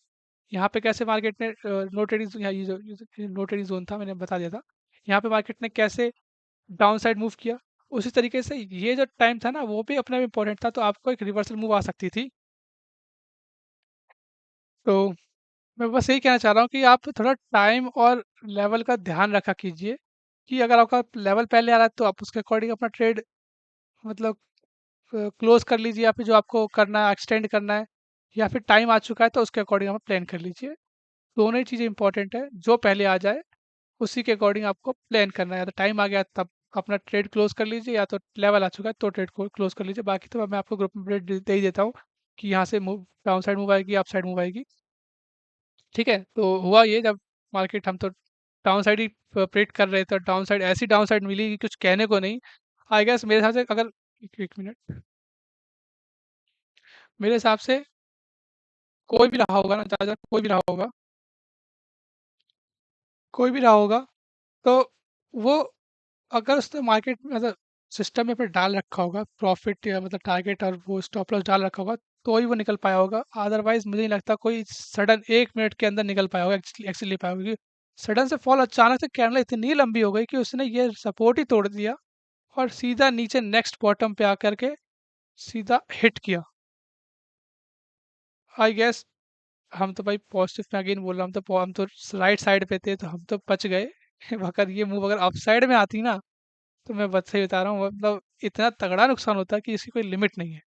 Speaker 1: यहाँ पे कैसे मार्केट ने नो ट्रेडिंग, ये नो ट्रेडिंग जोन था, मैंने बता दिया था। यहाँ पे मार्केट ने कैसे डाउन साइड मूव किया। उसी तरीके से ये जो टाइम था ना वो भी अपना भी इंपॉर्टेंट था, तो आपको एक रिवर्सल मूव आ सकती थी। तो मैं बस यही कहना चाह रहा हूँ कि आप थोड़ा टाइम और लेवल का ध्यान रखा कीजिए, कि अगर आपका लेवल पहले आ रहा है तो आप उसके अकॉर्डिंग अपना ट्रेड, मतलब क्लोज कर लीजिए, या फिर जो आपको करना है एक्सटेंड करना है, या फिर टाइम आ चुका है तो उसके अकॉर्डिंग आप प्लान कर लीजिए। दोनों ही चीज़ें इंपॉर्टेंट है, जो पहले आ जाए उसी के अकॉर्डिंग आपको प्लान करना है। या तो टाइम आ गया तब अपना ट्रेड क्लोज कर लीजिए, या तो लेवल आ चुका है तो ट्रेड को क्लोज कर लीजिए। बाकी तो मैं आपको ग्रुप में अपडेट दे ही देता हूँ कि यहाँ से मूव डाउन साइड मूव आएगी, अप साइड मूव आएगी। ठीक है, तो हुआ ये, जब मार्केट, हम तो डाउन साइड ही प्रेडिक्ट कर रहे थे, डाउन साइड, ऐसी डाउन साइड मिली कि कुछ कहने को नहीं। आई गेस मेरे हिसाब से, अगर एक मिनट, मेरे हिसाब से कोई भी रहा होगा ना, ज़्यादा कोई भी रहा होगा, कोई भी रहा होगा, तो वो, अगर उसने मार्केट में मतलब सिस्टम में फिर डाल रखा होगा प्रॉफिट, या मतलब टारगेट और वो स्टॉप लॉस डाल रखा होगा, तो ही वो निकल पाया होगा। अदरवाइज मुझे नहीं लगता कोई सडन 1 मिनट के अंदर निकल पाया होगा, एक्चुअली ले पाया होगा, क्योंकि सडन से फॉल, अचानक से कैंडल इतनी लंबी हो गई कि उसने ये सपोर्ट ही तोड़ दिया, और सीधा नीचे नेक्स्ट बॉटम पे आकर के सीधा हिट किया। आई गेस हम तो भाई पॉजिटिव में अगेन बोल रहा हूँ, हम तो राइट साइड पे थे, तो हम तो बच गए। अगर ये मूव अगर अप साइड में आती ना, तो मैं बच सही बता रहा हूँ, मतलब इतना तगड़ा नुकसान होता है कि इसकी कोई लिमिट नहीं है।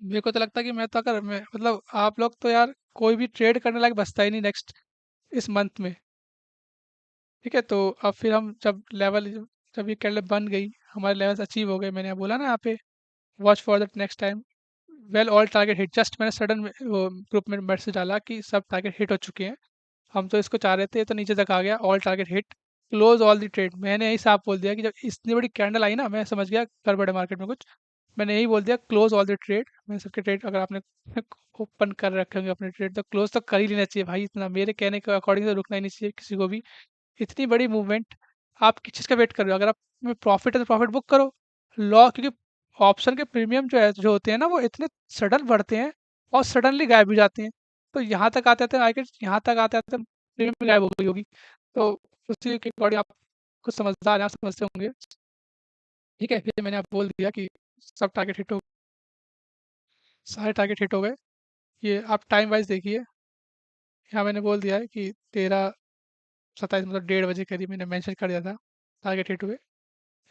Speaker 1: मेरे को तो लगता है कि मैं तो, अगर मैं मतलब आप लोग तो यार, कोई भी ट्रेड करने लायक बचता ही नहीं नेक्स्ट इस मंथ में। ठीक है, तो अब फिर हम जब ये कैंडल बन गई, हमारे लेवल्स अचीव हो गए, मैंने बोला ना यहाँ पे, watch for the next time, well all target hit. Just मैंने सडन वो ग्रुप में मैसेज डाला कि सब टारगेट हिट हो चुके हैं। हम तो इसको चाह रहे थे, तो नीचे तक आ गया, all target hit, close all the trade. मैंने यही साफ बोल दिया कि जब इतनी बड़ी कैंडल आई ना, मैं समझ गया गड़बड़ है मार्केट में कुछ। मैंने यही बोल दिया, क्लोज ऑल द ट्रेड। मैंने सबके ट्रेड, अगर आपने ओपन कर रखे होंगे अपने ट्रेड, तो क्लोज तो कर ही लेना चाहिए भाई, इतना मेरे कहने के अकॉर्डिंग तो रुकना ही नहीं चाहिए किसी को भी। इतनी बड़ी मूवमेंट, आप किस चीज़ का वेट कर रहे हो? अगर आप में प्रॉफिट है तो प्रॉफिट बुक करो। लॉ, क्योंकि ऑप्शन के प्रीमियम जो होते हैं ना, वो इतने सडन बढ़ते हैं और सडनली गायब भी जाते हैं। तो यहाँ तक आते आते मार्केट, यहाँ तक आते आते प्रीमियम भी गायब हो गई होगी। तो उसी के अकॉर्डिंग आप कुछ समझदार हैं, आप समझते होंगे। ठीक है, फिर मैंने आपको बोल दिया कि सब टारगेट हिट हो, सारे टारगेट हिट हो गए। ये आप टाइम वाइज देखिए, यहाँ मैंने बोल दिया है कि 13:27, मतलब 1:30 बजे करीब मैंने मेंशन कर दिया था, टारगेट हिट हुए।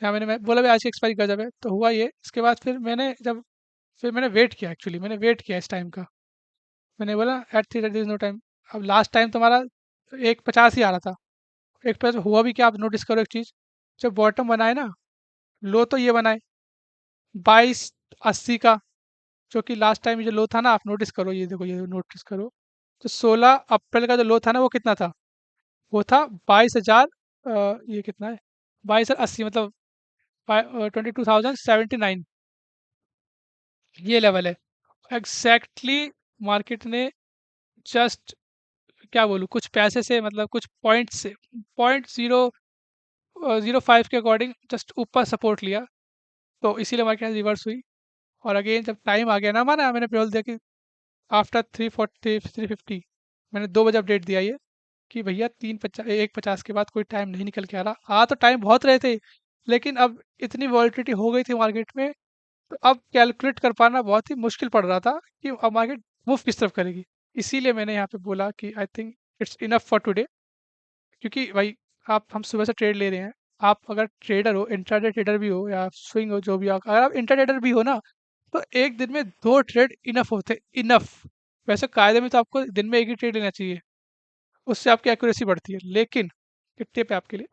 Speaker 1: यहाँ मैं बोला भी आज की एक्सपायरी गजब है, तो हुआ ये। इसके बाद फिर मैंने वेट किया, एक्चुअली मैंने वेट किया इस टाइम का। मैंने बोला at 3 there is no time. अब लास्ट टाइम तुम्हारा 1.50 ही आ रहा था। 1.50 हुआ भी क्या, आप नोटिस करो एक चीज़, जब बॉटम बनाए ना, लो तो ये बनाए 22.80 का, जो कि लास्ट टाइम जो लो था ना, आप नोटिस करो, ये देखो, ये नोटिस करो, तो 16 अप्रैल का जो लो था ना, वो कितना था? वो था 22,000, ये कितना है, 22,080, मतलब 22,079, ये लेवल है एग्जैक्टली। मार्केट ने जस्ट, क्या बोलूँ, कुछ पैसे से, मतलब कुछ पॉइंट से, 0.05 के अकॉर्डिंग जस्ट ऊपर सपोर्ट लिया, तो इसीलिए मार्केट रिवर्स हुई। और अगेन जब टाइम आ गया ना हमारा, मैंने बोल दिया कि आफ्टर 3:40 3:50, मैंने 2 बजे अपडेट दिया ये, कि भैया 1:50 के बाद कोई टाइम नहीं निकल के आ रहा। तो टाइम बहुत रहे थे, लेकिन अब इतनी वॉलिटिलिटी हो गई थी मार्केट में, तो अब कैलकुलेट कर पाना बहुत ही मुश्किल पड़ रहा था कि अब मार्केट मूव किस तरफ करेगी। इसीलिए मैंने यहाँ पे बोला कि I think it's enough for today, क्योंकि भाई, आप हम सुबह से ट्रेड ले रहे हैं, आप अगर ट्रेडर हो, इंट्राडे ट्रेडर भी हो या स्विंग हो, जो भी हो, अगर आप इंट्रा ट्रेडर भी हो ना, तो एक दिन में 2 ट्रेड इनफ होते, इनफ। वैसे कायदे में तो आपको दिन में एक ही ट्रेड लेना चाहिए, उससे आपकी एक्यूरेसी बढ़ती है, लेकिन एक टिप है आपके लिए,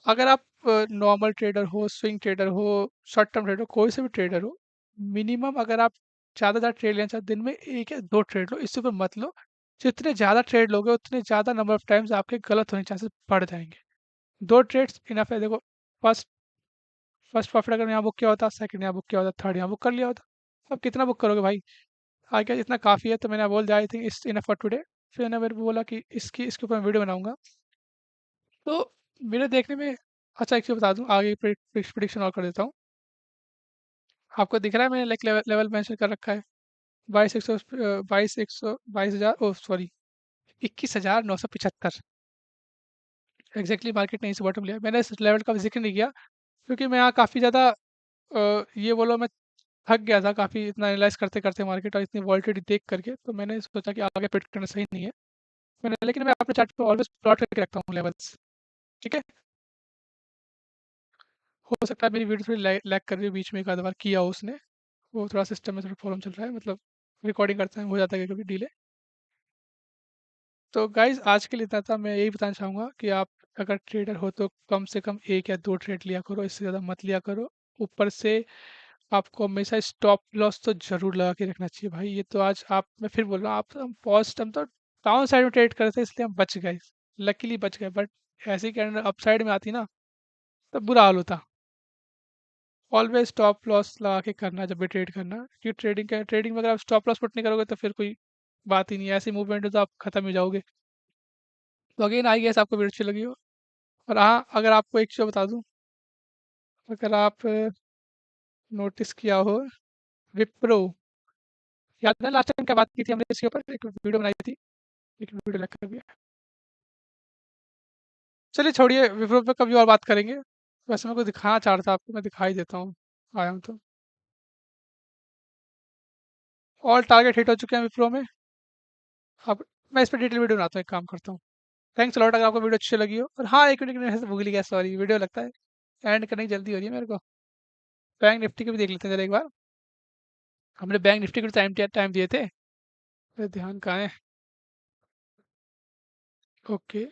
Speaker 1: अगर आप नॉर्मल ट्रेडर हो, स्विंग ट्रेडर हो, शॉर्ट टर्म ट्रेडर, कोई से भी ट्रेडर हो, मिनिमम अगर आप ज़्यादा ज़्यादा ट्रेड लेना चाहते, दिन में 1 या 2 ट्रेड लो, इससे ऊपर मत लो। जितने ज़्यादा ट्रेड लोगे, उतने ज़्यादा नंबर ऑफ टाइम्स आपके गलत होने के चांसेस बढ़ जाएंगे। 2 ट्रेड्स इनफ है। देखो, फर्स्ट फर्स्ट प्रॉफिट अगर यहाँ बुक किया होता, सेकंड यहाँ बुक किया होता, थर्ड यहाँ बुक कर लिया होता। अब कितना बुक करोगे भाई? आगे इतना काफ़ी है, तो मैंने बोल दिया आई थिंक इस इनफ फॉर टुडे। फिर मैंने मेरे को बोला कि इसके ऊपर मैं वीडियो बनाऊंगा। तो मेरे देखने में, अच्छा, एक चीज़ बता दूं, आगे प्रिडिक्शन और कर देता हूँ। आपको दिख रहा है, मैंने लाइक लेवल लेवल मेंशन कर रखा है, 22,100, 22,100, 22,000, ओ सॉरी, 21,975। एग्जैक्टली मार्केट ने इस बॉटम लिया, मैंने इस लेवल का जिक्र नहीं किया, क्योंकि मैं यहाँ काफ़ी ज़्यादा, ये बोलो, मैं थक गया था काफ़ी, इतना एनालाइज करते करते मार्केट और इतनी वॉलिटिलिटी देख करके, तो मैंने सोचा कि आगे प्रेडिक्ट करना सही नहीं है। लेकिन मैं अपने चार्ट पे ऑलवेज प्लॉट करके रखता हूँ लेवल्स। ठीक है, हो सकता है मेरी वीडियो थोड़ी लैग कर रही है, बीच में एक आध बार किया हो उसने, वो थोड़ा सिस्टम में थोड़ा प्रॉब्लम चल रहा है, मतलब रिकॉर्डिंग करते हैं हो जाता है कभी डिले। तो गाइज आज के लिए इतना था। मैं यही बताना चाहूँगा कि आप अगर ट्रेडर हो तो कम से कम 1 या 2 ट्रेड लिया करो, इससे ज़्यादा मत लिया करो। ऊपर से आपको हमेशा स्टॉप लॉस तो ज़रूर लगा के रखना चाहिए भाई। ये तो आज आप, मैं फिर बोल रहा हूँ, आप, हम फर्स्ट हम तो डाउन साइड में ट्रेड करते इसलिए हम बच गए, लकीली बच गए, बट ऐसे ही कैंडल अप साइड में आती ना, तब बुरा हाल होता। ऑलवेज स्टॉप लॉस लगा के करना जब भी ट्रेड करना, क्योंकि ट्रेडिंग में अगर आप स्टॉप लॉस पुट नहीं करोगे तो फिर कोई बात ही नहीं है, ऐसी मूवमेंट है तो आप खत्म हो जाओगे। तो अगेन आई गेस आपको वीडियो अच्छी लगी हो। और हाँ, अगर आपको एक चीज़ बता दूं, अगर आप नोटिस किया हो, विप्रो, याद है लास्ट टाइम क्या बात की थी हमने इसके ऊपर, एक वीडियो बनाई थी, एक वीडियो लेकर भी। चलिए छोड़िए, विप्रो पे कभी और बात करेंगे। वैसे मैं को दिखाना चाह रहा था आपको, मैं दिखाई देता हूँ, आया हूँ तो। ऑल टारगेट हिट हो चुके हैं विप्रो में। अब मैं इस पर डिटेल वीडियो बनाता हूँ, एक काम करता हूँ। थैंक्स लॉट, अगर आपको वीडियो अच्छी लगी हो। और हाँ, एक मिनट मैं भूल गया, सॉरी, वीडियो लगता है एंड करने की जल्दी हो रही है मेरे को। बैंक निफ्टी के भी देख लेते हैं जरा एक बार। हमने बैंक निफ्टी को टाइम टाइम दिए थे, मेरा ध्यान कहाँ है। ओके,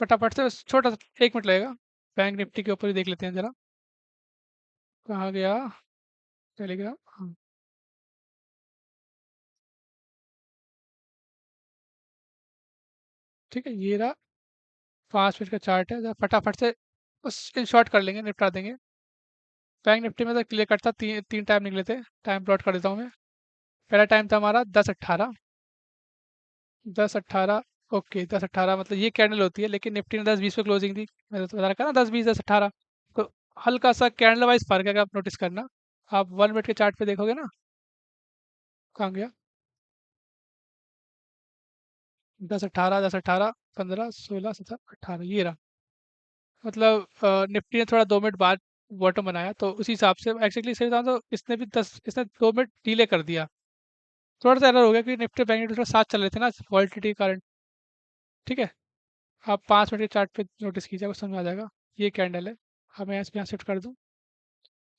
Speaker 1: फटाफट से, बस छोटा सा 1 मिनट लगेगा। बैंक निफ्टी के ऊपर ही देख लेते हैं जरा, कहाँ गया टेलीग्राम, हाँ, ठीक है, ये रहा। 5 मिनट का चार्ट है, जरा फटाफट से उस इन शॉर्ट कर लेंगे, निपटा देंगे। बैंक निफ्टी में तो क्लियर कट था, तीन तीन टाइम निकले थे। टाइम प्लॉट कर देता हूँ मैं। पहला टाइम था हमारा 10:18, 10:18। ओके, 10:18 मतलब ये कैंडल होती है, लेकिन निफ्टी में 10:20 पे क्लोजिंग थी, मैंने तो बता रखा ना, 10:20, 10:18। तो हल्का सा कैंडल वाइज फर्क है, आप नोटिस करना। आप 1 मिनट के चार्ट पे देखोगे ना, कहाँ गया, 10:18, 10:18, 15, 16, 17, 18, ये रहा। मतलब निफ्टी ने थोड़ा 2 मिनट बाद बॉटम बनाया, तो उसी हिसाब से एक्चुअली सही बताऊं तो इसने 2 मिनट डिले कर दिया। थोड़ा सा एरर हो गया, क्योंकि निफ्टी बैंक निफ्टी थोड़ा साथ चल रहे थे ना वॉलिटिलिटी के कारण। ठीक है, आप 5 मिनट के चार्ट पे नोटिस कीजिए, आपको समझ आ जाएगा। ये कैंडल है, अब मैं यहाँ शिफ्ट कर दूँ।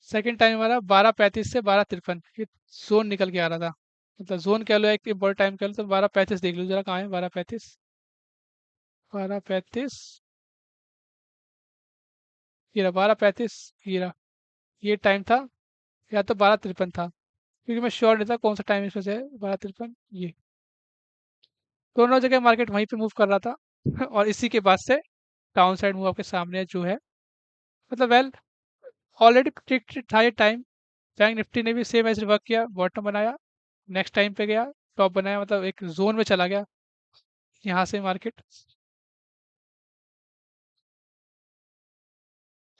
Speaker 1: सेकंड टाइम हमारा 12:35 से 12:53, ये जोन निकल के आ रहा था। मतलब जोन कह लो, एक इम्पोर्टेंट टाइम कह लो, तो 12:35 देख लो जरा, कहाँ है 12:35? 12:35, ये रहा 12:35, ये रहा, ये टाइम था, या तो 12:53 था, क्योंकि मैं श्योर नहीं था कौन सा टाइम इसमें से है। 12:53 ये, दोनों जगह मार्केट वहीं पे मूव कर रहा था। और इसी के बाद से डाउन साइड मूव आपके सामने जो है, मतलब वेल ऑलरेडी प्रिडिक्टेड था ये टाइम। बैंक निफ्टी ने भी सेम ऐसे वर्क किया, बॉटम बनाया, नेक्स्ट टाइम पे गया, टॉप बनाया, मतलब एक जोन में चला गया यहाँ से मार्केट।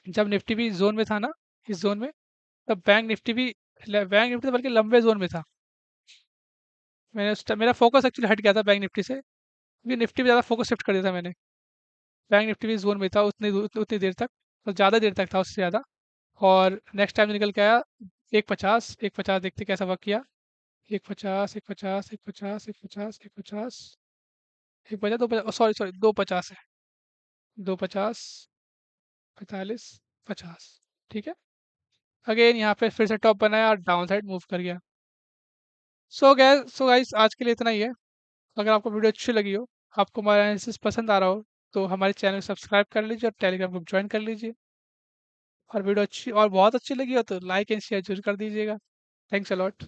Speaker 1: जब निफ्टी भी जोन में था ना, इस जोन में, तब बैंक निफ्टी तो बल्कि लंबे जोन में था। मेरा फोकस एक्चुअली हट गया था बैंक निफ्टी से, क्योंकि निफ्टी पे ज़्यादा फोकस शिफ्ट कर दिया था मैंने। बैंक निफ्टी भी जोन में था उतनी देर तक, तो ज़्यादा देर तक था उससे ज़्यादा। और नेक्स्ट टाइम निकल के आया 1:50, 1:50 देखते कैसा वर्क किया। 1:50, 1:50, 1:50, 1:50, 1:50, 1:50, 2:50, सॉरी सॉरी 2:50 है, 2:50, 45, 50, ठीक है। अगेन यहाँ पे फिर से टॉप बनाया और डाउन साइड मूव कर गया। सो गाइस आज के लिए इतना ही है। अगर आपको वीडियो अच्छी लगी हो, आपको हमारा एनालिसिस पसंद आ रहा हो, तो हमारे चैनल को सब्सक्राइब कर लीजिए और टेलीग्राम ग्रुप ज्वाइन कर लीजिए। और वीडियो अच्छी और बहुत अच्छी लगी हो तो लाइक एंड शेयर जरूर कर दीजिएगा। Thanks a lot.